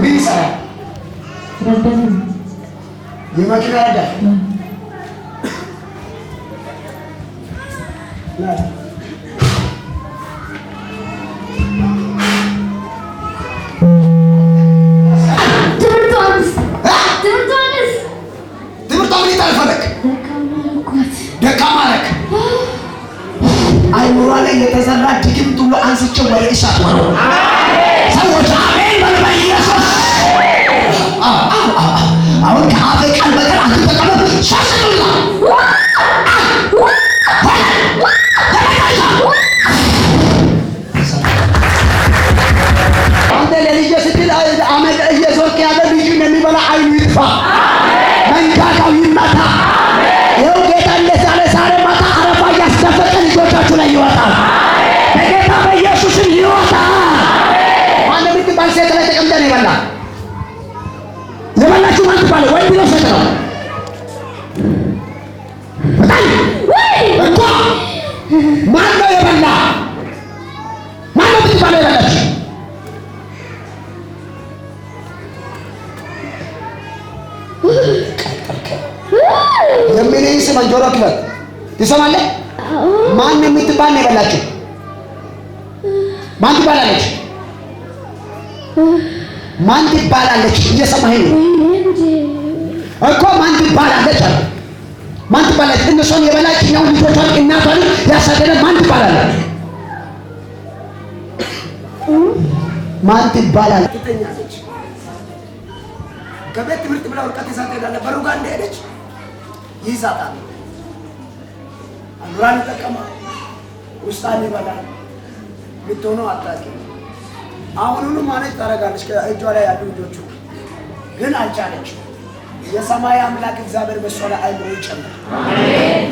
ቢሰራ የመኪና ረዳት አይኑራ ላይ የተሰራ ድግምት ሁሉ አንስቼው ወደ እሳት ወረወ። ሰዎች አሜን በሉ በኢየሱስ። አሁን ከአፌ ቃል በቀር አትጠቀሙ። ሻሽሉላ አንተ ለልጄ ስትል አመድ እየዞርክ ያለ ልጁን የሚበላ አይኑ ይጥፋ፣ መንጋጋው ይመታ። ይኸው ጌታ እንደዛለ ዛሬ ማታ አረፋ እያስደፈቀ ልጆቻችሁ ላይ ይወጣል። በጌታ በኢየሱስም ይወጣል። ማነው የምትባል ሴት ላይ ተቀምጠን የበላ የበላችሁ ማን ትባለ? ወንድ ነው ሴት ነው? በጣም እኮ ማን ነው የበላ? ማን ነው የምትባለው የበላችሁ? የሚልህን ስማ፣ ጆሮ ክፈት፣ ትሰማለህ? ማን የምትባል ነው የበላችሁ? ማን ትባላለች? ማን ትባላለች? እየሰማኸኝ ነው እኮ? ማን ትባላለች አለ። ማን ትባላለች? እነሱን የበላች እኛው ልጆቿን እናቷን ያሳደደ ማን ትባላለች? ማን ትባላለች? ትተኛለች። ከቤት ትምህርት ብላ ወርቀት ይዛት ሄዳለች። በሩ ጋር እንደሄደች ይዛታል። አንዱራን ተጠቀማ ውስጣን ይበላል። ልትሆነው አታውቂም። አሁኑኑ ማለት ታደርጋለች ከእጇ ላይ ያሉ ልጆቹ ግን አልቻለች። የሰማይ አምላክ እግዚአብሔር በሷ ላይ አይምሮ ይጨምር። አሜን።